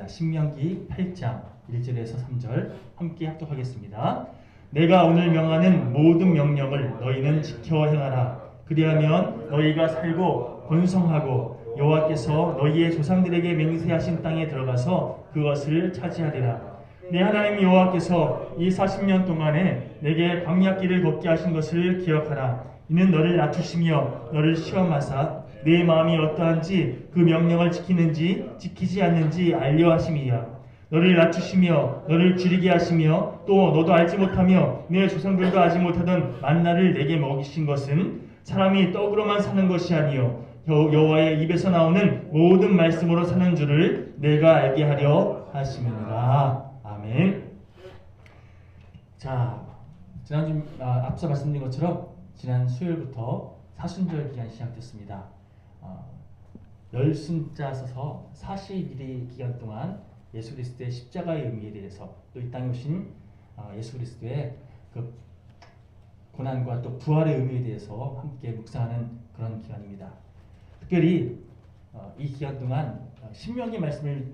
말씀입니다. 신명기 8장 1절에서 3절 함께 합독하겠습니다. 내가 오늘 명하는 모든 명령을 너희는 지켜 행하라. 그리하면 너희가 살고 번성하고 여호와께서 너희의 조상들에게 맹세하신 땅에 들어가서 그것을 차지하리라. 내 하나님 여호와께서 이 40년 동안에 내게 광야길을 걷게 하신 것을 기억하라. 이는 너를 낮추시며 너를 시험하사 내 마음이 어떠한지 그 명령을 지키는지 지키지 않는지 알려 하심이야. 너를 낮추시며 너를 줄이게 하시며 또 너도 알지 못하며 내 조상들도 알지 못하던 만나를 내게 먹이신 것은 사람이 떡으로만 사는 것이 아니요 여호와의 입에서 나오는 모든 말씀으로 사는 줄을 내가 알게 하려 하심이니라. 아멘. 자, 지난주 앞서 말씀드린 것처럼 지난 수요일부터 사순절 기간이 시작됐습니다. 열순자 써서 40일의 기간 동안 예수 그리스도의 십자가의 의미에 대해서 또 이 땅에 오신 예수 그리스도의 그 고난과 또 부활의 의미에 대해서 함께 묵상하는 그런 기간입니다. 특별히 이 기간 동안 신명기 말씀을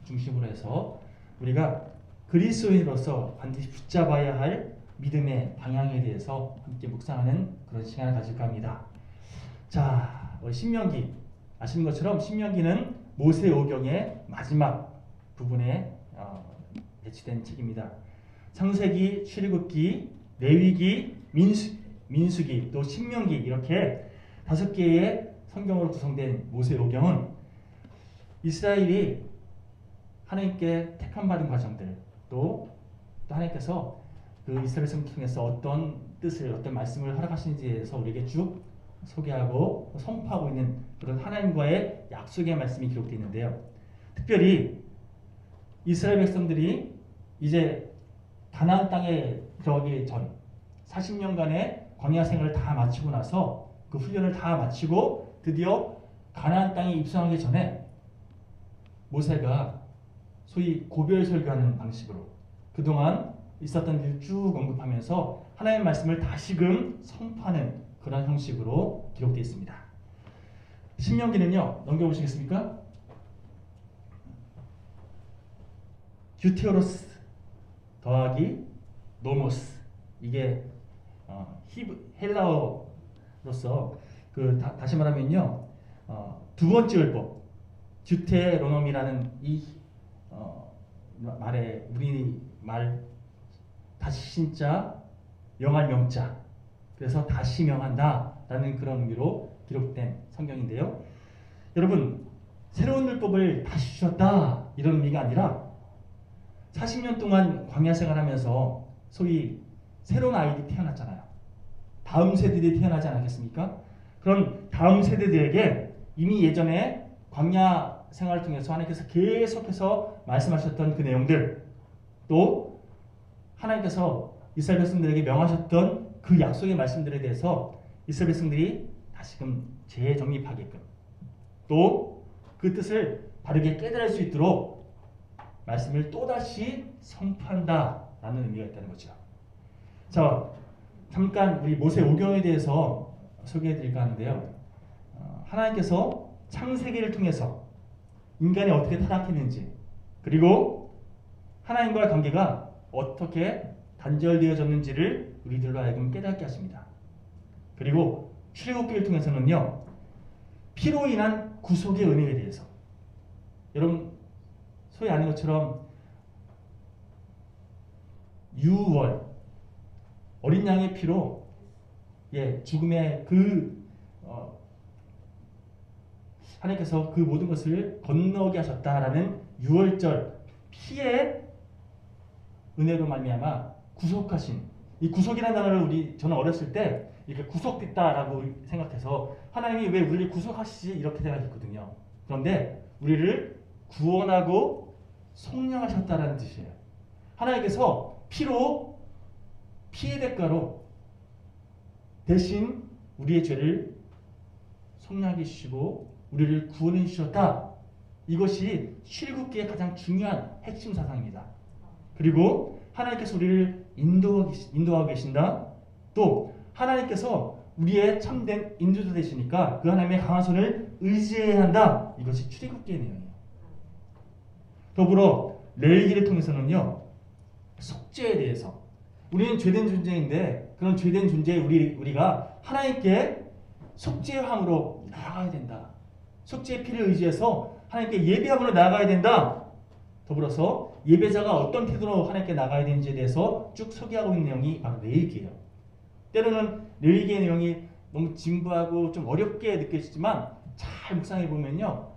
중심으로 해서 우리가 그리스도인으로서 반드시 붙잡아야 할 믿음의 방향에 대해서 함께 묵상하는 그런 시간을 가질까 합니다. 자, 신명기 아시는 것처럼 신명기는 모세오경의 마지막 부분에 배치된 책입니다. 창세기, 출애굽기, 레위기, 민수기, 또 신명기 이렇게 5개의 성경으로 구성된 모세오경은 이스라엘이 하나님께 택함 받은 과정들 또 하나님께서 그 이스라엘 성경 통해서 어떤 뜻을 어떤 말씀을 허락하시는지에 대해서 우리에게 쭉 소개하고 선포하고 있는 그런 하나님과의 약속의 말씀이 기록되어 있는데요. 특별히 이스라엘 백성들이 이제 가나안 땅에 들어가기 전 40년간의 광야 생활을 다 마치고 나서 그 훈련을 다 마치고 드디어 가나안 땅에 입성하기 전에 모세가 소위 고별 설교하는 방식으로 그동안 있었던 일을 쭉 언급하면서 하나님의 말씀을 다시금 선포하는 그런 형식으로 기록되어 있습니다. 신명기는요, 넘겨보시겠습니까? 듀테오로스 더하기 노모스, 이게 헬라어로서 다시 말하면요, 두 번째 율법 듀테로놈이라는 이 말에 우리말 다시 신자 명할 명자, 그래서 다시 명한다라는 그런 의미로 기록된 성경인데요. 여러분, 새로운 율법을 다시 주셨다 이런 의미가 아니라 40년 동안 광야 생활하면서 소위 새로운 아이들이 태어났잖아요. 다음 세대들이 태어나지 않았겠습니까? 그런 다음 세대들에게 이미 예전에 광야 생활을 통해서 하나님께서 계속해서 말씀하셨던 그 내용들, 또 하나님께서 이스라엘 백성들에게 명하셨던 그 약속의 말씀들에 대해서 이스라엘 백성들이 다시금 재정립하게끔 또 그 뜻을 바르게 깨달을 수 있도록 말씀을 또다시 선포한다라는 의미가 있다는 거죠. 자, 잠깐 우리 모세오경에 대해서 소개해드릴까 하는데요. 하나님께서 창세기를 통해서 인간이 어떻게 타락했는지, 그리고 하나님과의 관계가 어떻게 단절되어졌는지를 우리들로 하여금 깨닫게 하십니다. 그리고 출애굽기를 통해서는요, 피로 인한 구속의 은혜에 대해서, 여러분 소위 아는 것처럼 유월 어린 양의 피로 죽음의 하나님께서 그 모든 것을 건너게 하셨다라는 유월절 피의 은혜로 말미암아 구속하신, 이 구속이라는 단어를 저는 어렸을 때 이렇게 구속됐다라고 생각해서 하나님이 왜 우리를 구속하시지 이렇게 생각했거든요. 그런데 우리를 구원하고 속량하셨다라는 뜻이에요. 하나님께서 피의 대가로 대신 우리의 죄를 속량해 주시고 우리를 구원해 주셨다. 이것이 출애굽기의 가장 중요한 핵심 사상입니다. 그리고 하나님께서 우리를 인도하고 계신다. 또 하나님께서 우리의 참된 인도자 되시니까 그 하나님의 강한 손을 의지해야 한다. 이것이 출애굽기의 내용이에요. 더불어 레위기를 통해서는요, 속죄에 대해서, 우리는 죄된 존재인데 그런 죄된 존재의 우리가 하나님께 속죄함으로 나아가야 된다. 속죄의 피를 의지해서 하나님께 예배함으로 나아가야 된다. 더불어서 예배자가 어떤 태도로 하나님께 나아가야 되는지에 대해서 쭉 소개하고 있는 내용이 바로 레위기예요. 때로는 레위기의 내용이 너무 진부하고 좀 어렵게 느껴지지만 잘 묵상해 보면요,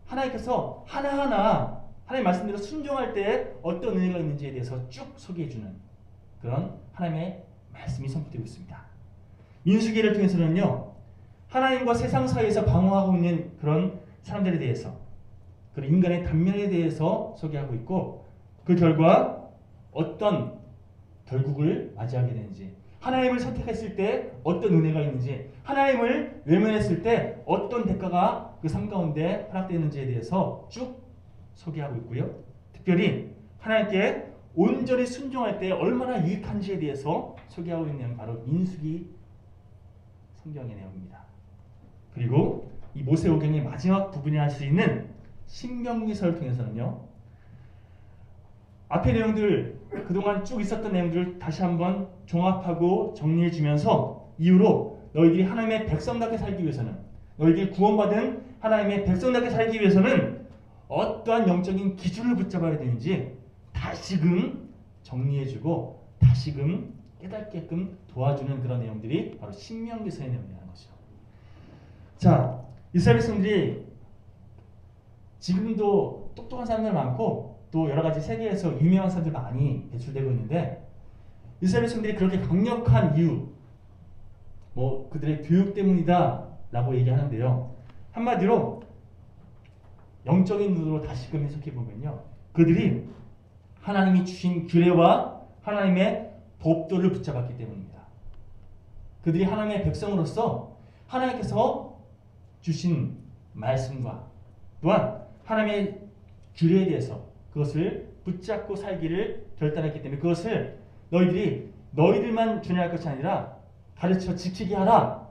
하나님께서 하나하나 하나님 말씀대로 순종할 때 어떤 은혜가 있는지에 대해서 쭉 소개해주는 그런 하나님의 말씀이 선포되고 있습니다. 민수기를 통해서는요, 하나님과 세상 사이에서 방황하고 있는 그런 사람들에 대해서, 그런 인간의 단면에 대해서 소개하고 있고, 그 결과 어떤 결국을 맞이하게 되는지, 하나님을 선택했을 때 어떤 은혜가 있는지, 하나님을 외면했을 때 어떤 대가가 그 삶 가운데 허락되는지에 대해서 쭉 소개하고 있고요. 특별히 하나님께 온전히 순종할 때 얼마나 유익한지에 대해서 소개하고 있는 내용이 바로 민수기 성경의 내용입니다. 그리고 이 모세오경의 마지막 부분이라 할 수 있는 신명기서를 통해서는요, 앞의 내용들, 그동안 쭉 있었던 내용들을 다시 한번 종합하고 정리해 주면서 이후로 너희들이 하나님의 백성답게 살기 위해서는, 너희들이 구원받은 하나님의 백성답게 살기 위해서는 어떠한 영적인 기준을 붙잡아야 되는지 다시금 정리해주고 다시금 깨닫게끔 도와주는 그런 내용들이 바로 신명기서의 내용이라는 것이죠. 자, 이스라엘 백성들이 지금도 똑똑한 사람들 많고 또 여러 가지 세계에서 유명한 사람들 많이 배출되고 있는데, 이스라엘 백성들이 그렇게 강력한 이유, 그들의 교육 때문이다라고 얘기하는데요. 한마디로 영적인 눈으로 다시금 해석해 보면요, 그들이 하나님이 주신 규례와 하나님의 법도를 붙잡았기 때문입니다. 그들이 하나님의 백성으로서 하나님께서 주신 말씀과 또한 하나님의 규례에 대해서 그것을 붙잡고 살기를 결단했기 때문에 그것을 너희들만 준행할 것이 아니라 가르쳐 지키게 하라.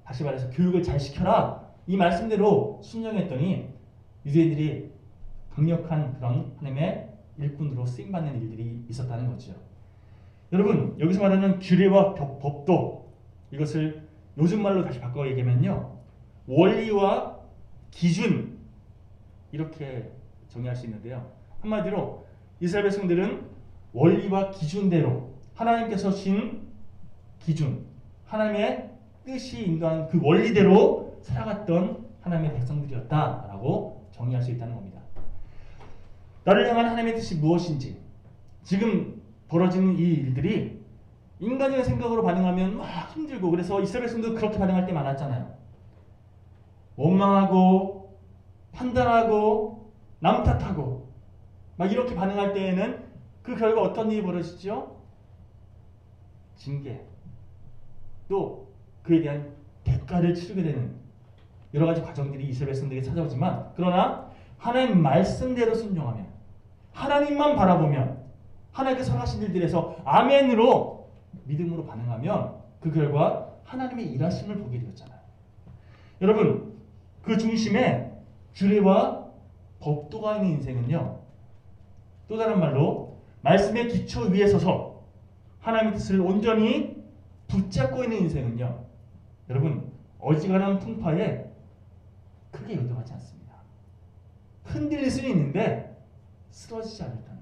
다시 말해서 교육을 잘 시켜라. 이 말씀대로 순종했더니 유대인들이 강력한 그런 하나님의 일꾼으로 쓰임받는 일들이 있었다는 거죠. 여러분, 여기서 말하는 규례와 법도, 이것을 요즘 말로 다시 바꿔 얘기하면요, 원리와 기준, 이렇게 정의할 수 있는데요. 한마디로 이스라엘 백성들은 원리와 기준대로 하나님께서 주신 기준, 하나님의 뜻이 인도한 그 원리대로 살아갔던 하나님의 백성들이었다라고 정의할 수 있다는 겁니다. 나를 향한 하나님의 뜻이 무엇인지, 지금 벌어지는 이 일들이 인간적인 생각으로 반응하면 막 힘들고, 그래서 이스라엘 백성도 그렇게 반응할 때 많았잖아요. 원망하고 판단하고 남 탓하고 막 이렇게 반응할 때에는 그 결과 어떤 일이 벌어지죠? 징계, 또 그에 대한 대가를 치르게 되는 여러 가지 과정들이 이스라엘 백성들에게 찾아오지만, 그러나 하나님 말씀대로 순종하면, 하나님만 바라보면, 하나님께서 하신 일들에서 아멘으로 믿음으로 반응하면 그 결과 하나님의 일하심을 보게 되었잖아요. 여러분, 그 중심에 규례와 법도가 있는 인생은요, 또 다른 말로 말씀의 기초 위에 서서 하나님의 뜻을 온전히 붙잡고 있는 인생은요, 여러분, 어지간한 풍파에 크게 요동하지 않습니다. 흔들릴 수는 있는데 쓰러지지 않는다는,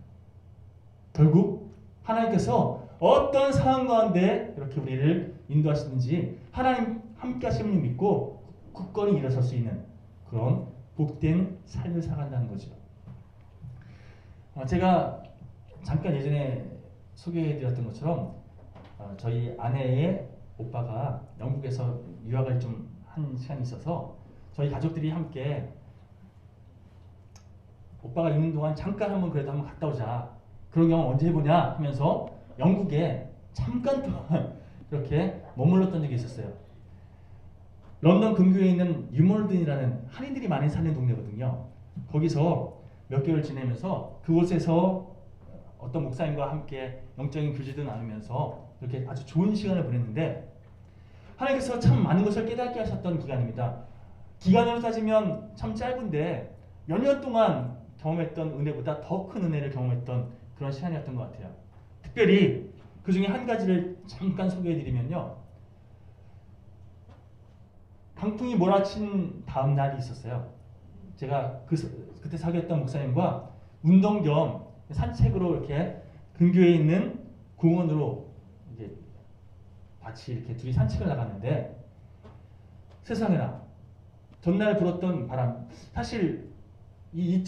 결국 하나님께서 어떤 상황 가운데 이렇게 우리를 인도하시는지 하나님 함께 하심을 믿고 굳건히 일어설 수 있는 그런 복된 삶을 살아간다는 거죠. 제가 잠깐 예전에 소개해드렸던 것처럼 저희 아내의 오빠가 영국에서 유학을 좀 한 시간이 있어서 저희 가족들이 함께 오빠가 있는 동안 잠깐 그래도 한번 갔다 오자, 그런 경험 언제 해보냐 하면서 영국에 잠깐 동안 이렇게 머물렀던 적이 있었어요. 런던 근교에 있는 유몰든이라는 한인들이 많이 사는 동네거든요. 거기서 몇 개월 지내면서 그곳에서 어떤 목사님과 함께 영적인 교제도 나누면서 이렇게 아주 좋은 시간을 보냈는데, 하나님께서 참 많은 것을 깨닫게 하셨던 기간입니다. 기간으로 따지면 참 짧은데 몇 년 동안 경험했던 은혜보다 더 큰 은혜를 경험했던 그런 시간이었던 것 같아요. 특별히 그 중에 한 가지를 잠깐 소개해드리면요. 강풍이 몰아친 다음 날이 있었어요. 제가 그때 사귀었던 목사님과 운동 겸 산책으로 이렇게 근교에 있는 공원으로 이제 같이 이렇게 둘이 산책을 나갔는데, 세상에나 전날 불었던 바람, 사실 이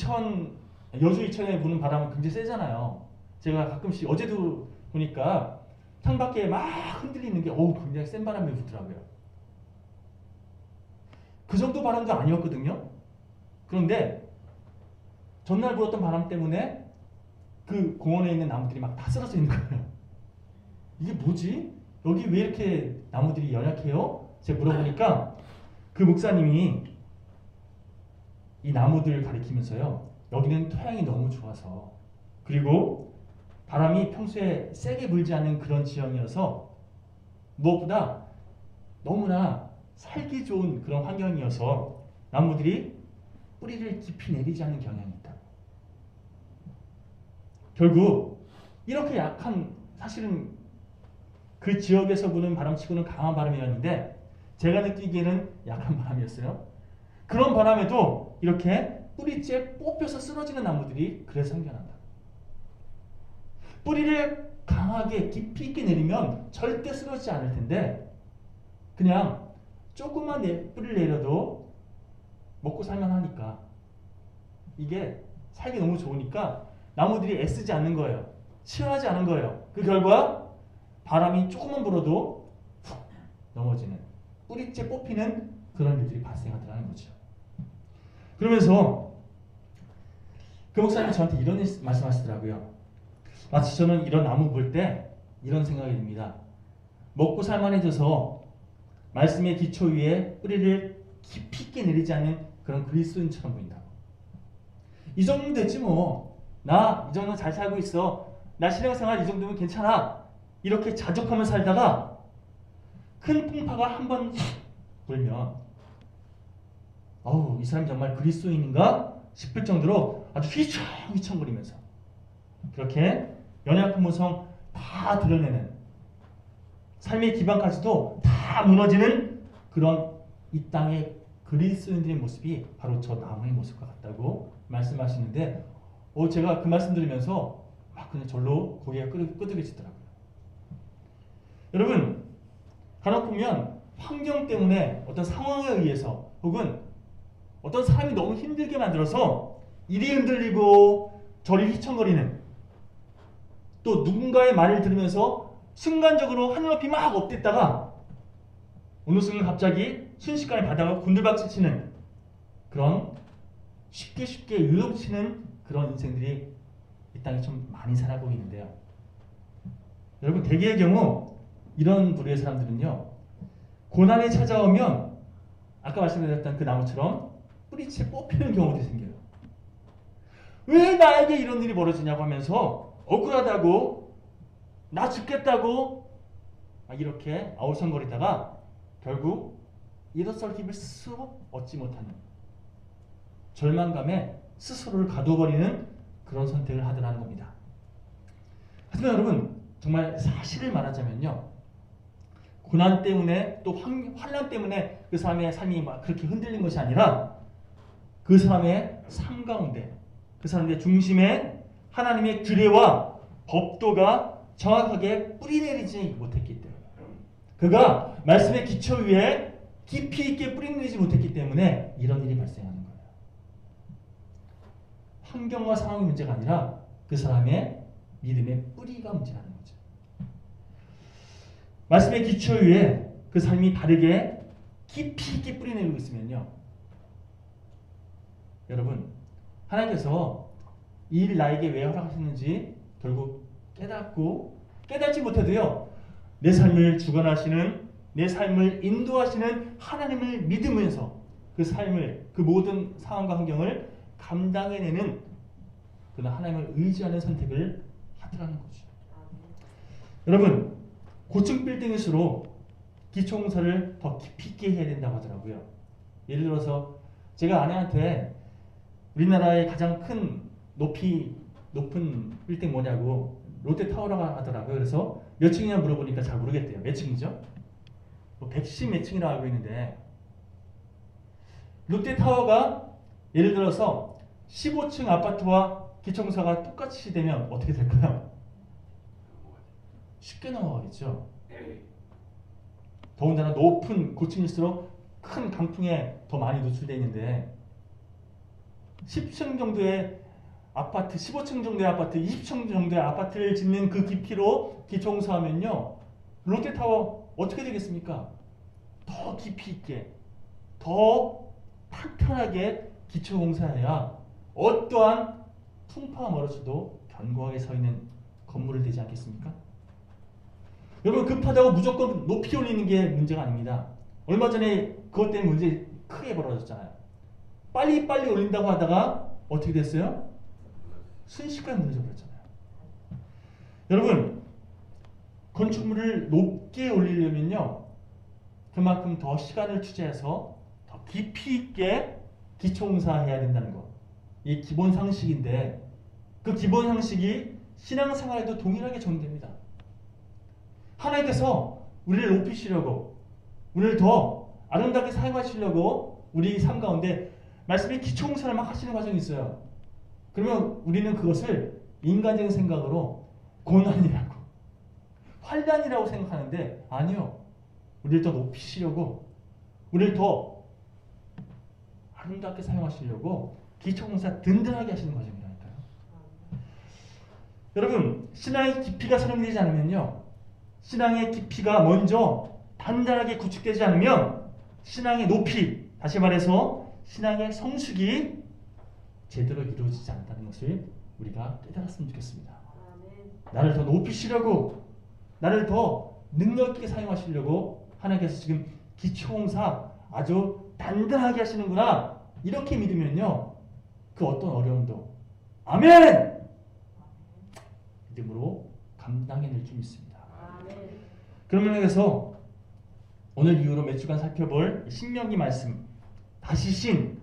여주 이천에 부는 바람은 굉장히 세잖아요. 제가 가끔씩 어제도 보니까 창밖에 막 흔들리는 게 굉장히 센 바람이 불더라고요. 그 정도 바람도 아니었거든요. 그런데 전날 불었던 바람 때문에 그 공원에 있는 나무들이 막 다 쓰러져 있는 거예요. 이게 뭐지? 여기 왜 이렇게 나무들이 연약해요? 제가 물어보니까 그 목사님이 이 나무들을 가리키면서요, 여기는 토양이 너무 좋아서, 그리고 바람이 평소에 세게 불지 않는 그런 지형이어서, 무엇보다 너무나 살기 좋은 그런 환경이어서 나무들이 뿌리를 깊이 내리지 않는 경향이 있다. 결국 이렇게 약한, 사실은 그 지역에서 부는 바람치고는 강한 바람이었는데 제가 느끼기에는 약한 바람이었어요. 그런 바람에도 이렇게 뿌리째 뽑혀서 쓰러지는 나무들이 그래서 생겨난다. 뿌리를 강하게 깊이 있게 내리면 절대 쓰러지지 않을 텐데, 그냥 조금만 뿌리를 내려도 먹고 살만 하니까, 이게 살기 너무 좋으니까 나무들이 애쓰지 않는 거예요. 치열하지 않은 거예요. 그 결과 바람이 조금만 불어도 훅 넘어지는, 뿌리째 뽑히는 그런 일들이 발생하더라는 거죠. 그러면서 그 목사님이 저한테 이런 말씀하시더라고요. 마치 저는 이런 나무 볼 때 이런 생각이 듭니다. 먹고 살만해져서 말씀의 기초 위에 뿌리를 깊이 있게 내리지 않는 그런 그리스도인처럼 보인다고. 이 정도면 됐지 뭐. 나 이 정도 잘 살고 있어. 나 신앙생활 이 정도면 괜찮아. 이렇게 자족하며 살다가 큰 풍파가 한 번 불면, 이 사람이 정말 그리스도인인가 싶을 정도로 아주 휘청휘청거리면서 그렇게 연약한 모성 다 드러내는, 삶의 기반까지도 다 무너지는 그런 이 땅의 그리스도인들의 모습이 바로 저 나무의 모습과 같다고 말씀하시는데, 제가 그 말씀 들으면서 막 그냥 절로 고개가 끄덕여지더라고요. 여러분, 간혹 보면 환경 때문에, 어떤 상황에 의해서, 혹은 어떤 사람이 너무 힘들게 만들어서 이리 흔들리고 저리 휘청거리는, 또 누군가의 말을 들으면서 순간적으로 하늘 높이 막 업됐다가 어느 순간 갑자기 순식간에 바닥을 곤들박질 치는, 그런 쉽게 요동치는 그런 인생들이 이 땅에 좀 많이 살아보고 있는데요. 여러분, 대개의 경우 이런 부류의 사람들은요, 고난이 찾아오면 아까 말씀드렸던 그 나무처럼 뿌리채 뽑히는 경우들이 생겨요. 왜 나에게 이런 일이 벌어지냐고 하면서 억울하다고, 나 죽겠다고 이렇게 아우성거리다가 결국 일어설 힘을 스스로 얻지 못하는, 절망감에 스스로를 가둬버리는 그런 선택을 하더라는 겁니다. 하지만 여러분, 정말 사실을 말하자면요, 고난 때문에 또 환난 때문에 그 사람의 삶이 막 그렇게 흔들린 것이 아니라, 그 사람의 삶 가운데, 그 사람의 중심에 하나님의 규례와 법도가 정확하게 뿌리내리지 못했기 때문에, 그가 말씀의 기초 위에 깊이 있게 뿌리내리지 못했기 때문에 이런 일이 발생하는 거예요. 환경과 상황이 문제가 아니라 그 사람의 믿음의 뿌리가 문제라는 거죠. 말씀의 기초 위에 그 삶이 바르게 깊이 있게 뿌리내리고 있으면요, 여러분, 하나님께서 이 일을 나에게 왜 허락하셨는지 결국 깨닫지 못해도요, 내 삶을 주관하시는, 내 삶을 인도하시는 하나님을 믿으면서 그 삶을, 그 모든 상황과 환경을 감당해내는 그런 하나님을 의지하는 선택을 하더라는 거죠. 여러분, 고층 빌딩일수록 기초공사를 더 깊이 있게 해야 된다고 하더라고요. 예를 들어서 제가 아내한테 우리나라의 가장 큰 높은 빌딩 뭐냐고 롯데타워라고 하더라고요. 그래서 몇 층이냐 물어보니까 잘 모르겠대요. 몇 층이죠? 110 몇 층이라고 알고 있는데 롯데타워가 예를 들어서 15층 아파트와 기초공사가 똑같이 되면 어떻게 될까요? 쉽게 넘어가겠죠. 더군다나 높은 고층일수록 큰 강풍에 더 많이 노출되어 있는데 10층 정도의 아파트, 15층 정도의 아파트, 20층 정도의 아파트를 짓는 그 깊이로 기초공사하면요. 롯데타워 어떻게 되겠습니까? 더 깊이 있게, 더 탄탄하게 기초공사해야 어떠한 풍파가 멀어져도 견고하게 서 있는 건물을 되지 않겠습니까? 여러분 급하다고 무조건 높이 올리는 게 문제가 아닙니다. 얼마 전에 그것 때문에 문제 크게 벌어졌잖아요. 빨리 올린다고 하다가 어떻게 됐어요? 순식간에 무너져 버렸잖아요. 여러분 건축물을 높게 올리려면요 그만큼 더 시간을 투자해서 더 깊이 있게 기초공사해야 된다는 거. 이 기본 상식인데 그 기본 상식이 신앙생활에도 동일하게 적용됩니다. 하나님께서 우리를 높이시려고 우리를 더 아름답게 사용하시려고 우리 삶 가운데 말씀이 기초공사를 막 하시는 과정이 있어요. 그러면 우리는 그것을 인간적인 생각으로 고난이라고 환난이라고 생각하는데 아니요. 우리를 더 높이시려고 우리를 더 아름답게 사용하시려고 기초공사 든든하게 하시는 과정이라니까요. 여러분 신앙의 깊이가 설명되지 않으면요. 신앙의 깊이가 먼저 단단하게 구축되지 않으면 신앙의 높이, 다시 말해서 신앙의 성숙이 제대로 이루어지지 않다는 것을 우리가 깨달았으면 좋겠습니다. 나를 더 높이시려고 나를 더 능력 있게 사용하시려고 하나님께서 지금 기초공사 아주 단단하게 하시는구나 이렇게 믿으면요 그 어떤 어려움도 아멘 믿음으로 감당해낼 줄 믿습니다. 그런 면에서 오늘 이후로 몇 주간 살펴볼 신명기 말씀 다시 신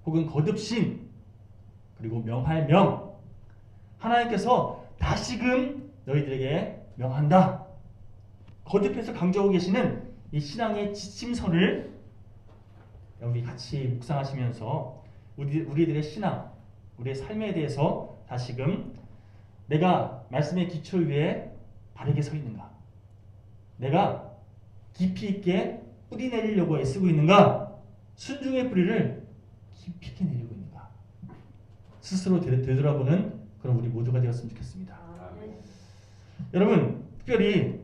혹은 거듭 신 그리고 명할 명 하나님께서 다시금 너희들에게 명한다. 거듭해서 강조하고 계시는 이 신앙의 지침서를 우리 같이 묵상하시면서 우리들의 신앙, 우리의 삶에 대해서 다시금 내가 말씀의 기초 위에 바르게 서 있는가? 내가 깊이 있게 뿌리 내리려고 애쓰고 있는가? 순종의 뿌리를 깊이 있게 내리고 있는가? 스스로 되돌아보는 그런 우리 모두가 되었으면 좋겠습니다. 여러분 특별히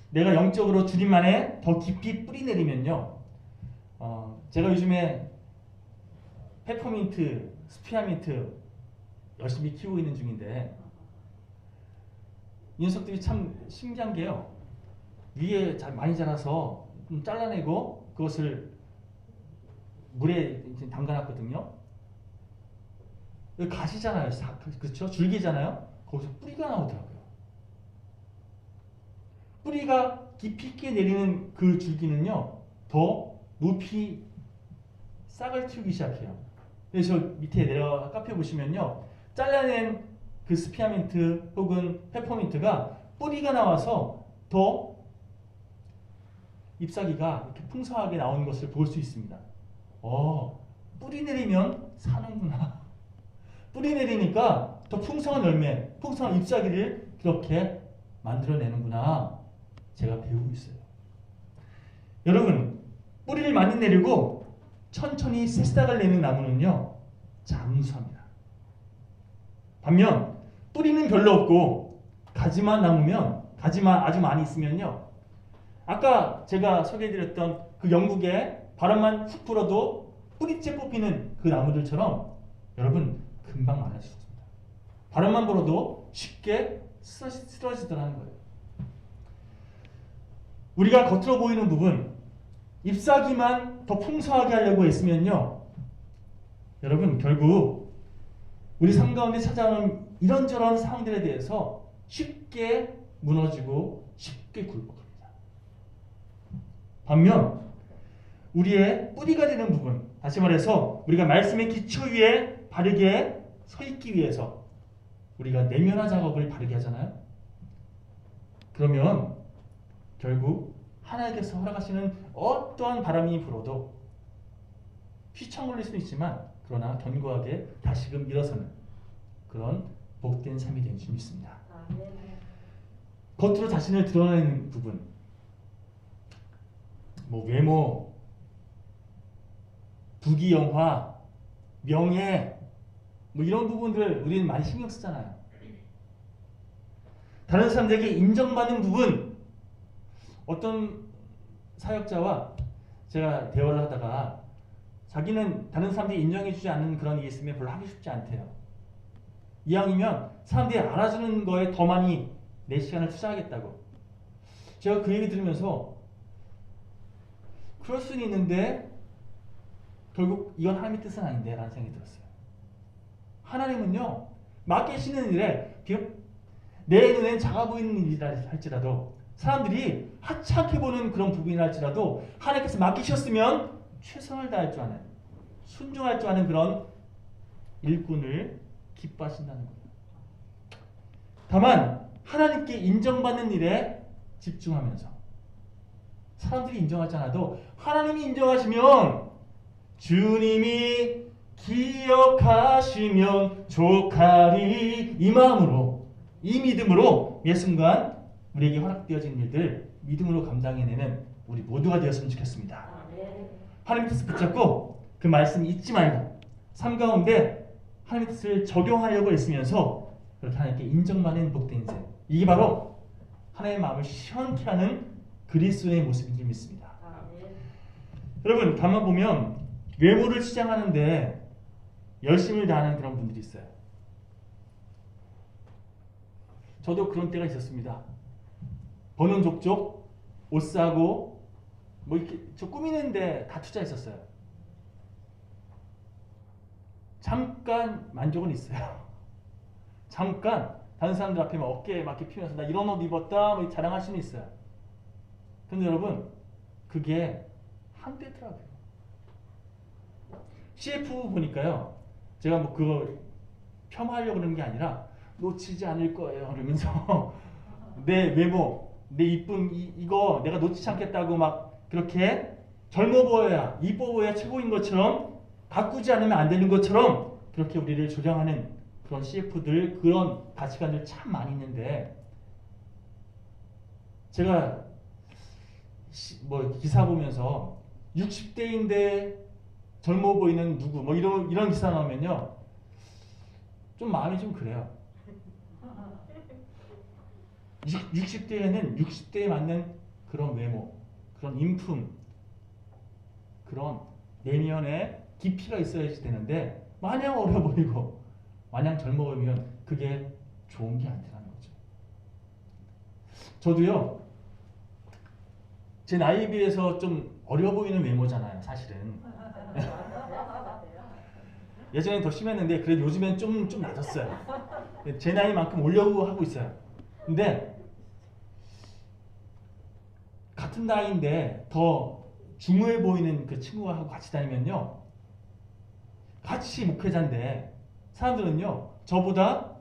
내가 영적으로 주님 안에 더 깊이 뿌리 내리면요 제가 요즘에 페퍼민트, 스피아민트 열심히 키우고 있는 중인데 이 녀석들이 참 신기한 게요 위에 많이 자라서 좀 잘라내고 그것을 물에 담가놨거든요. 가시잖아요. 그렇죠? 줄기잖아요. 거기서 뿌리가 나오더라고요. 뿌리가 깊이 있게 내리는 그 줄기는요. 더 높이 싹을 틔우기 시작해요. 그래서 밑에 내려가 카페 보시면요. 잘라낸 그 스피아민트 혹은 페퍼민트가 뿌리가 나와서 더 잎사귀가 이렇게 풍성하게 나오는 것을 볼 수 있습니다. 뿌리 내리면 사는구나. 뿌리 내리니까 더 풍성한 열매, 풍성한 잎사귀를 그렇게 만들어내는구나. 제가 배우고 있어요. 여러분, 뿌리를 많이 내리고 천천히 새싹을 내는 나무는요. 장수합니다. 반면 뿌리는 별로 없고 가지만 남으면 가지만 아주 많이 있으면요. 아까 제가 소개해드렸던 그 영국의 바람만 훅 불어도 뿌리째 뽑히는 그 나무들처럼 여러분 금방 말할 수 없습니다. 바람만 불어도 쉽게 쓰러지더라는 거예요. 우리가 겉으로 보이는 부분 잎사귀만 더 풍성하게 하려고 했으면요. 여러분 결국 우리 삶 가운데 찾아오는 이런저런 상황들에 대해서 쉽게 무너지고 쉽게 굴복합니다. 반면 우리의 뿌리가 되는 부분, 다시 말해서 우리가 말씀의 기초 위에 바르게 서 있기 위해서 우리가 내면화 작업을 바르게 하잖아요. 그러면 결국 하나님께서 허락하시는 어떠한 바람이 불어도 휘청거릴 수는 있지만 그러나 견고하게 다시금 일어서는 그런 복된 삶이 되는 줄 믿습니다. 겉으로 자신을 드러내는 부분, 뭐 외모, 부귀영화, 명예, 뭐 이런 부분들 우리는 많이 신경 쓰잖아요. 다른 사람들에게 인정받는 부분, 어떤 사역자와 제가 대화를 하다가 자기는 다른 사람들이 인정해주지 않는 그런 일이 있으면 별로 하기 쉽지 않대요. 이왕이면 사람들이 알아주는 거에 더 많이 내 시간을 투자하겠다고. 제가 그 얘기 들으면서 그럴 수는 있는데 결국 이건 하나님의 뜻은 아닌데 라는 생각이 들었어요. 하나님은요, 맡기시는 일에 비록 내 눈엔 작아 보이는 일이라 할지라도 사람들이 하찮게 보는 그런 부분이라 할지라도 하나님께서 맡기셨으면 최선을 다할 줄 아는, 순종할 줄 아는 그런 일꾼을 기뻐하신다는 거예요. 다만 하나님께 인정받는 일에 집중하면서 사람들이 인정하지 않아도 하나님이 인정하시면 주님이 기억하시면 족하리, 이 마음으로, 이 믿음으로 매 순간 우리에게 허락되어진 일들 믿음으로 감당해내는 우리 모두가 되었으면 좋겠습니다. 하나님의 뜻을 붙잡고 그 말씀 잊지 말고 삶 가운데 하나님의 뜻을 적용하려고 애쓰면서 그렇게 하나님께 인정받는 복된 인생, 이게 바로 하나님의 마음을 시원케 하는 그리스도의 모습인 줄 믿습니다. 여러분, 가만 보면 외모를 치장하는데 열심을 다하는 그런 분들이 있어요. 저도 그런 때가 있었습니다. 버는 족족 옷 사고 뭐 이렇게 저 꾸미는데 다 투자했었어요. 잠깐 만족은 있어요. 잠깐 다른 사람들 앞에 막 어깨에 막 이렇게 피면서 나 이런 옷 입었다 뭐 자랑할 수는 있어요. 근데 여러분, 그게 한때더라고요. CF 보니까요, 제가 뭐 그거 폄하하려고 그러는 게 아니라 놓치지 않을 거예요 그러면서 내 외모, 내 이쁨 이거 내가 놓치지 않겠다고 막 그렇게 젊어 보여야, 이뻐 보여야 최고인 것처럼, 바꾸지 않으면 안 되는 것처럼 그렇게 우리를 조장하는 그런 CF들, 그런 가치관들 참 많이 있는데, 제가 뭐 기사 보면서 60대인데 젊어 보이는 누구 뭐 이런 기사 나오면요 좀 마음이 좀 그래요. 60대에는 60대에 맞는 그런 외모, 그런 인품, 그런 내면에 깊이가 있어야지 되는데 마냥 어려 보이고 마냥 젊어 보이면 그게 좋은 게 아니라는 거죠. 저도요, 제 나이에 비해서 좀 어려 보이는 외모잖아요, 사실은. 예전엔 더 심했는데 그래도 요즘엔 좀 낮았어요. 제 나이만큼 오려고 하고 있어요. 근데 같은 나이인데 더 중후해 보이는 그 친구가 하고 같이 다니면요, 같이 목회자인데 사람들은요 저보다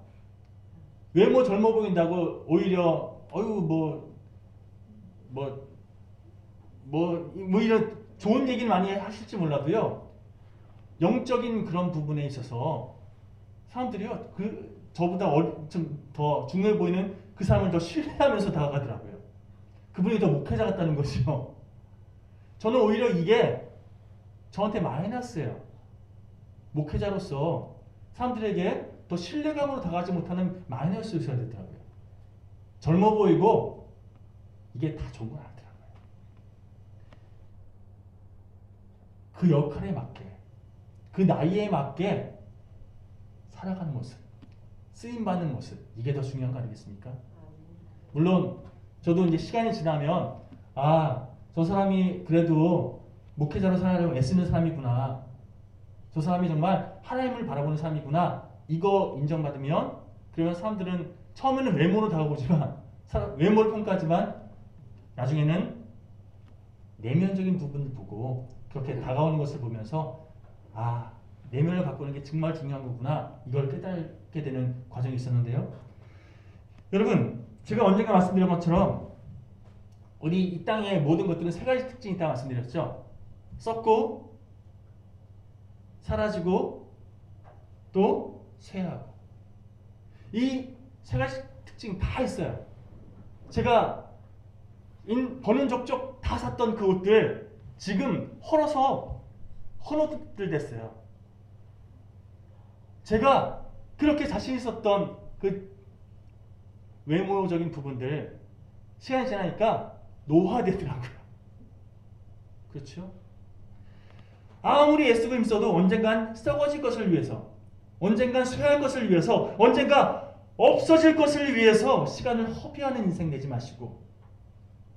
외모 젊어 보인다고 오히려 뭐 이런 좋은 얘기는 많이 하실지 몰라도요, 영적인 그런 부분에 있어서 사람들이요 저보다 좀 더 중요해 보이는 그 사람을 더 신뢰하면서 다가가더라고요. 그분이 더 목회자 같다는 것이요. 저는 오히려 이게 저한테 마이너스예요. 목회자로서 사람들에게 더 신뢰감으로 다가가지 못하는 마이너스 요소가 되더라고요. 젊어 보이고 이게 다 좋은 건 아니더라고요. 그 역할에 맞게, 그 나이에 맞게 살아가는 모습, 쓰임받는 모습, 이게 더 중요한 거 아니겠습니까? 물론 저도 이제 시간이 지나면 저 사람이 그래도 목회자로 살아가려고 애쓰는 사람이구나, 저 사람이 정말 하나님을 바라보는 사람이구나, 이거 인정받으면, 그러면 사람들은 처음에는 외모로 다가오지만, 외모를 평가하지만 나중에는 내면적인 부분을 보고 그렇게 다가오는 것을 보면서 내면을 바꾸는 게 정말 중요한 거구나. 이걸 깨닫게 되는 과정이 있었는데요. 여러분, 제가 언젠가 말씀드린 것처럼 우리 이 땅의 모든 것들은 세 가지 특징이 있다고 말씀드렸죠. 썩고 사라지고 또 쇠하고. 이 세 가지 특징이 다 있어요. 제가 버는 족족 다 샀던 그 옷들 지금 헐어서 헌옷들 됐어요. 제가 그렇게 자신 있었던 그 외모적인 부분들 시간이 지나니까 노화되더라고요. 그렇죠? 아무리 애쓰고 힘써도 언젠간 썩어질 것을 위해서, 언젠간 쇠할 것을 위해서, 언젠가 없어질 것을 위해서 시간을 허비하는 인생 내지 마시고,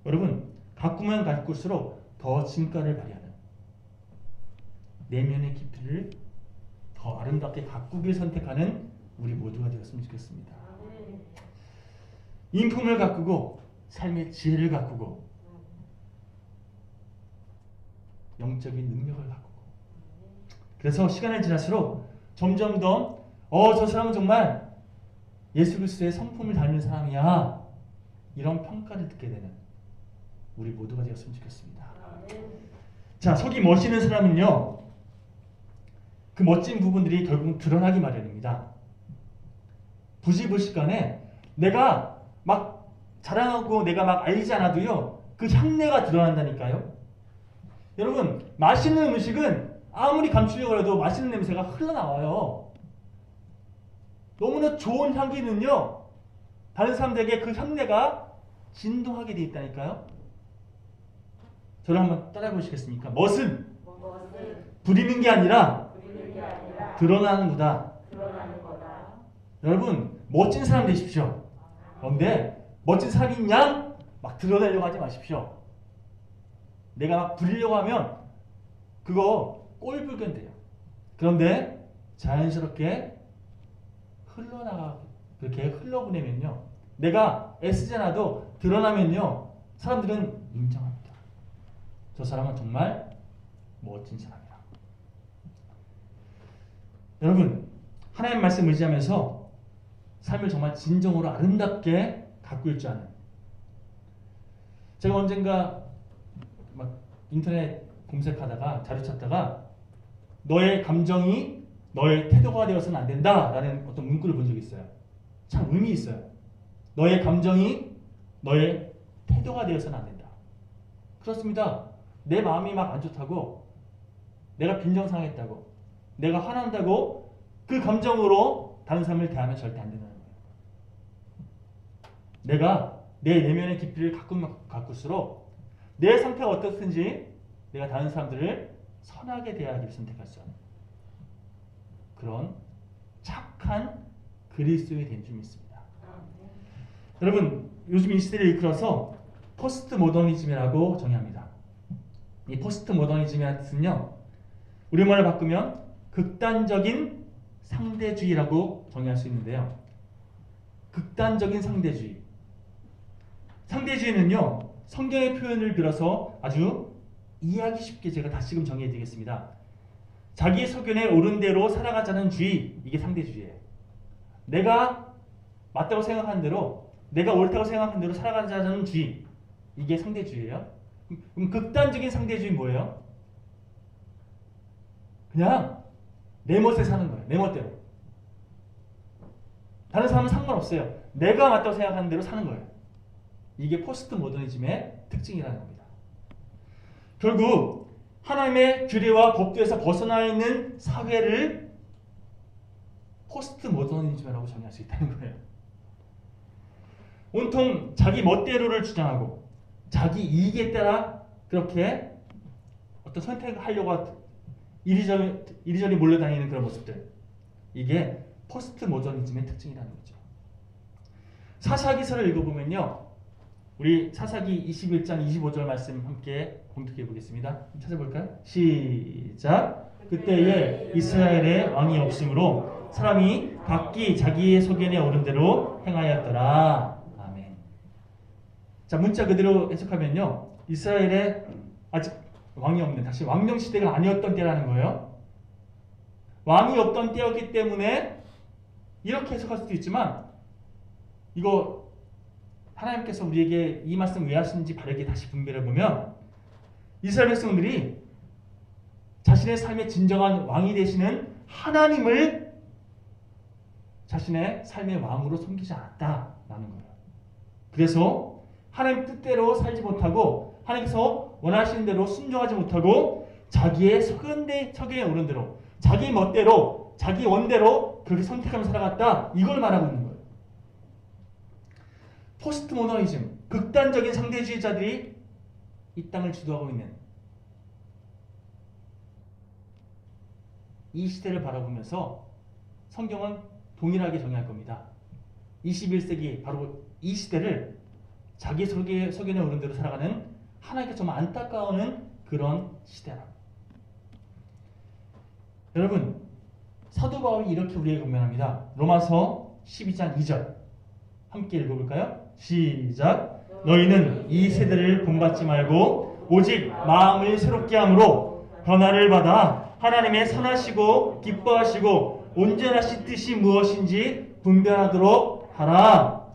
여러분, 가꾸면 가꿀수록 더 진가를 발휘하는 내면의 깊이를 더 아름답게 가꾸길 선택하는 우리 모두가 되었으면 좋겠습니다. 인품을 가꾸고 삶의 지혜를 가꾸고 영적인 능력을 가꾸고. 그래서 시간이 지날수록 점점 더 저 사람은 정말 예수 그리스도의 성품을 닮은 사람이야, 이런 평가를 듣게 되는 우리 모두가 되었으면 좋겠습니다. 자, 속이 멋있는 사람은요, 그 멋진 부분들이 결국 드러나기 마련입니다. 부지불식간에 내가 막 자랑하고 내가 막 알지 않아도요, 그 향내가 드러난다니까요. 여러분, 맛있는 음식은 아무리 감추려고 해도 맛있는 냄새가 흘러나와요. 너무나 좋은 향기는요, 다른 사람들에게 그 향내가 진동하게 되어 있다니까요. 저를 한번 따라해 보시겠습니까? 멋은 부리는 게 아니라 드러나는 거다. 여러분, 멋진 사람 되십시오. 그런데 멋진 사람인 양 막 드러내려고 하지 마십시오. 내가 막 부리려고 하면 그거 꼴불견 돼요. 그런데 자연스럽게 그렇게 흘러보내면요, 내가 애쓰지 않아도 드러나면요, 사람들은 인정합니다. 저 사람은 정말 멋진 사람이다. 여러분, 하나님 말씀 의지하면서 삶을 정말 진정으로 아름답게 가꿀 줄 아는, 제가 언젠가 막 인터넷 검색하다가 자료 찾다가 너의 감정이 너의 태도가 되어서는 안 된다라는 어떤 문구를 본 적이 있어요. 참 의미 있어요. 너의 감정이 너의 태도가 되어서는 안 된다. 그렇습니다. 내 마음이 막 안 좋다고, 내가 빈정상했다고, 내가 화난다고 그 감정으로 다른 사람을 대하면 절대 안 된다는 거예요. 내가 내 내면의 깊이를 가꿀수록 내 상태가 어떻든지 내가 다른 사람들을 선하게 대하기를 선택할 수 있는 그런 착한 그리스도인이 된 줄 믿습니다. 여러분, 요즘 이 시대를 이끌어서 포스트 모더니즘이라고 정의합니다. 이 포스트 모더니즘이라는 뜻은요, 우리말을 바꾸면 극단적인 상대주의라고 정의할 수 있는데요. 극단적인 상대주의. 상대주의는요, 성경의 표현을 빌어서 아주 이해하기 쉽게 제가 다시금 정의해 드리겠습니다. 자기 소견에 옳은 대로 살아가자는 주의, 이게 상대주의예요. 내가 맞다고 생각하는 대로, 내가 옳다고 생각하는 대로 살아가자는 주의, 이게 상대주의예요. 그럼 극단적인 상대주의는 뭐예요? 그냥 내 멋에 사는 거예요. 내 멋대로. 다른 사람은 상관없어요. 내가 맞다고 생각하는 대로 사는 거예요. 이게 포스트 모더니즘의 특징이라는 겁니다. 결국 하나님의 규례와 법도에서 벗어나 있는 사회를 포스트 모더니즘이라고 정의할 수 있다는 거예요. 온통 자기 멋대로를 주장하고 자기 이익에 따라 그렇게 어떤 선택을 하려고 이리저리 몰려다니는 그런 모습들, 이게 포스트 모더니즘의 특징이라는 거죠. 사사기서를 읽어보면요, 우리 사사기 21장 25절 말씀 함께 공독해 보겠습니다. 찾아볼까요? 시작. 그때에 이스라엘의 왕이 없으므로 사람이 각기 자기의 소견에 오른 대로 행하였더라. 아멘. 자, 문자 그대로 해석하면요, 이스라엘에 아직 왕이 없는, 다시 왕정 시대가 아니었던 때라는 거예요. 왕이 없던 때였기 때문에 이렇게 해석할 수도 있지만 이거 하나님께서 우리에게 이 말씀 왜 하시는지 바르게 다시 분별해 보면 이스라엘 백성들이 자신의 삶의 진정한 왕이 되시는 하나님을 자신의 삶의 왕으로 섬기지 않았다라는 거예요. 그래서 하나님 뜻대로 살지 못하고 하나님께서 원하시는 대로 순종하지 못하고 자기의 석연에 오른 대로 자기 멋대로 자기 원대로 그렇게 선택하며 살아갔다. 이걸 말하고 있는 거예요. 포스트 모더니즘, 극단적인 상대주의자들이 이 땅을 주도하고 있는 이 시대를 바라보면서 성경은 동일하게 정의할 겁니다. 21세기 바로 이 시대를 자기 석연에 오른 대로 살아가는 하나님께 정말 안타까워하는 그런 시대라. 여러분, 사도 바울이 이렇게 우리에게 권면합니다. 로마서 12장 2절 함께 읽어볼까요? 시작. 너희는 이 세대를 본받지 말고 오직 마음을 새롭게 함으로 변화를 받아 하나님의 선하시고 기뻐하시고 온전하신 뜻이 무엇인지 분별하도록 하라.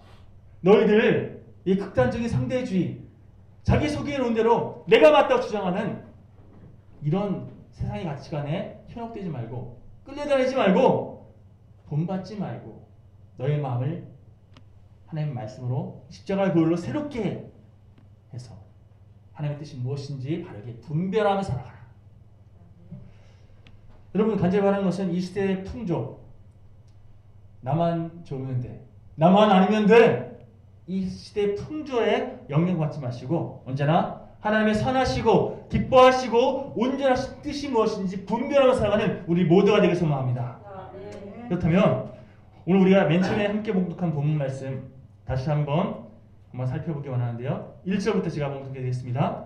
너희들 이 극단적인 상대주의, 자기 속에 놓은 대로 내가 맞다고 주장하는 이런 세상의 가치관에 현혹되지 말고 끌려다니지 말고 본받지 말고 너의 마음을 하나님의 말씀으로 십자가의 보혈로 새롭게 해서 하나님의 뜻이 무엇인지 바르게 분별하며 살아가라. 여러분, 간절히 바라는 것은 이 시대의 풍조, 나만 좋으면 돼, 나만 아니면 돼, 이 시대의 풍조에 영향받지 마시고 언제나 하나님의 선하시고 기뻐하시고 온전하신 뜻이 무엇인지 분별하며 살아가는 우리 모두가 되길 소망합니다. 그렇다면 오늘 우리가 맨 처음에 함께 봉독한 본문 말씀 다시 한번 살펴보기 원하는데요. 1절부터 제가 봉독해 드리겠습니다.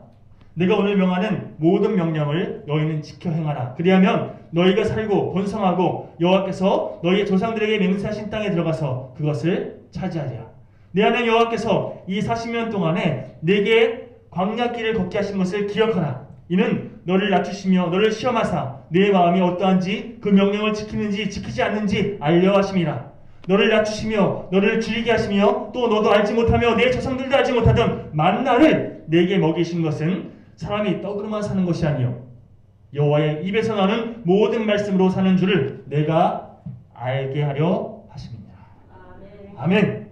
내가 오늘 명하는 모든 명령을 너희는 지켜 행하라. 그리하면 너희가 살고 번성하고 여호와께서 너희의 조상들에게 맹세하신 땅에 들어가서 그것을 차지하리라. 내 하나님 여호와께서 이 40년 동안에 내게 광야길을 걷게 하신 것을 기억하라. 이는 너를 낮추시며 너를 시험하사 내 마음이 어떠한지 그 명령을 지키는지 지키지 않는지 알려 하심이라. 너를 낮추시며 너를 줄이게 하시며 또 너도 알지 못하며 내 조상들도 알지 못하던 만나를 내게 먹이신 것은 사람이 떡으로만 사는 것이 아니요 여호와의 입에서 나는 모든 말씀으로 사는 줄을 내가 알게 하려 하심이니라. 아멘.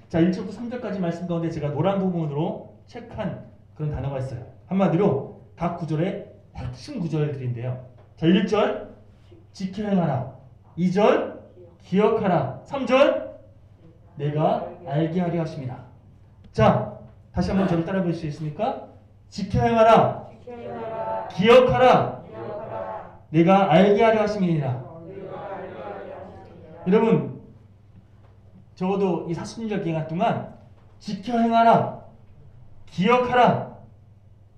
자, 1절부터 3절까지 말씀 가운데 제가 노란 부분으로 체크한 그런 단어가 있어요. 한마디로 각 구절의 핵심 구절들인데요. 자, 1절 지켜 행하라. 2절 기억하라. 3절 내가 알게 하려 하심이라. 자, 다시 한번 저를 따라 보실 수 있습니까? 지켜 행하라. 기억하라. 내가 알게 하려 하심이니라. 여러분, 적어도 이 40년 기간 동안 지켜 행하라, 기억하라,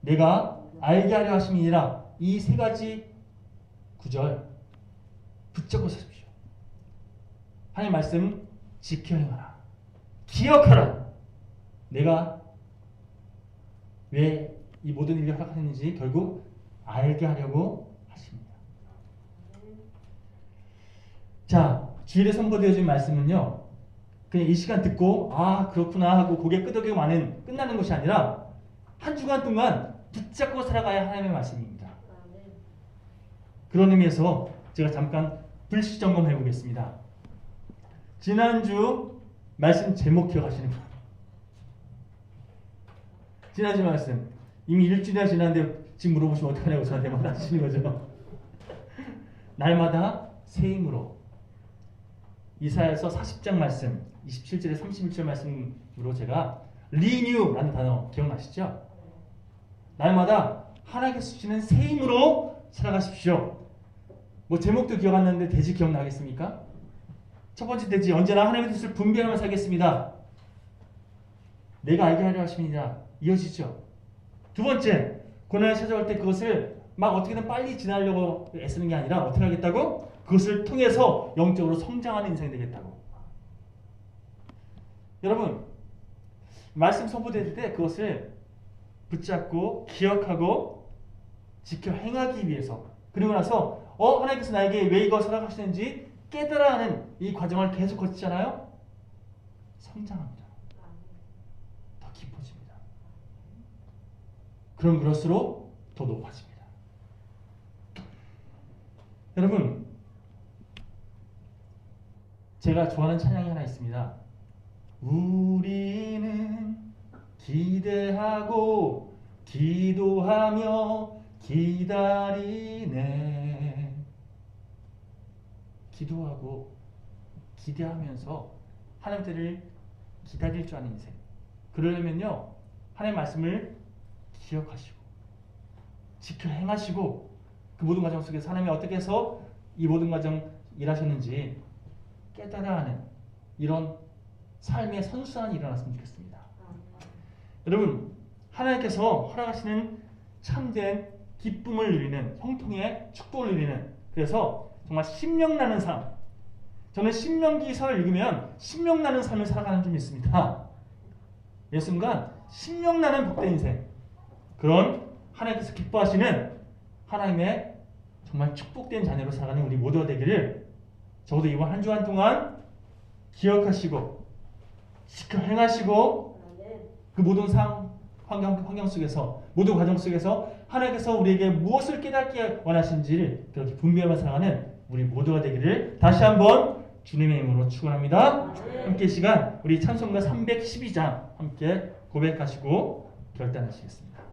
내가 알게 하려 하심이니라, 이 세 가지 구절 붙잡고 사십시오. 하나님 말씀 지켜 행하라, 기억하라, 내가 왜 이 모든 일을 허락하는지 결국 알게 하려고 하십니다. 자, 주일에 선포되어진 말씀은요, 그냥 이 시간 듣고 아 그렇구나 하고 고개 끄덕이고 마는 끝나는 것이 아니라 한 주간 동안 붙잡고 살아가야 하나님의 말씀입니다. 그런 의미에서 제가 잠깐 불시 점검해 보겠습니다. 지난주 말씀 제목 기억하시는 분? 지난주 말씀 이미 일주일이나 지났는데 지금 물어보시면 어떡하냐고 저한테 말하시는 거죠. 날마다 새 힘으로 이사야서 40장 말씀 27절에 31절 말씀으로 제가 리뉴라는 단어 기억나시죠? 날마다 하나님께서 주시는 새 힘으로 살아가십시오. 뭐 제목도 기억 안 나는데 대지 기억나겠습니까? 첫 번째 대지, 언제나 하나님의 뜻을 분별하며 살겠습니다. 내가 알게 하려 하심이니라. 이어지죠. 두 번째, 고난이 찾아올 때 그것을 막 어떻게든 빨리 지나려고 애쓰는 게 아니라 어떻게 하겠다고? 그것을 통해서 영적으로 성장하는 인생이 되겠다고. 여러분, 말씀 선포될 때 그것을 붙잡고 기억하고 지켜 행하기 위해서, 그리고 나서 하나님께서 나에게 왜 이거 허락하시는지 깨달아 하는 이 과정을 계속 거치잖아요. 성장합니다. 더 깊어집니다. 그럼 그럴수록 더 높아집니다. 여러분, 제가 좋아하는 찬양이 하나 있습니다. 우리는 기대하고 기도하며 기다리네. 기도하고 기대하면서 하나님께를 기다릴 줄 아는 인생. 그러려면요, 하나님의 말씀을 기억하시고 지켜 행하시고 그 모든 과정 속에서 하나님이 어떻게 해서 이 모든 과정 일하셨는지 깨달아 하는 이런 삶의 선수단이 일어났으면 좋겠습니다. 여러분, 하나님께서 허락하시는 참된 기쁨을 누리는, 형통의 축복을 누리는, 그래서 정말 신명나는 삶. 저는 신명기서를 읽으면 신명나는 삶을 살아가는 줄 믿습니다. 예 순간 신명나는 복된 인생, 그런 하나님께서 기뻐하시는 하나님의 정말 축복된 자녀로 살아가는 우리 모두가 되기를 적어도 이번 한 주간 동안 기억하시고 지켜 행하시고 그 모든 환경 속에서, 모든 과정 속에서 하나님께서 우리에게 무엇을 깨닫게 원하신지를 그렇게 분별하며 살아가는 우리 모두가 되기를 다시 한번 주님의 이름으로 축원합니다. 함께 이 시간 우리 찬송가 312장 함께 고백하시고 결단하시겠습니다.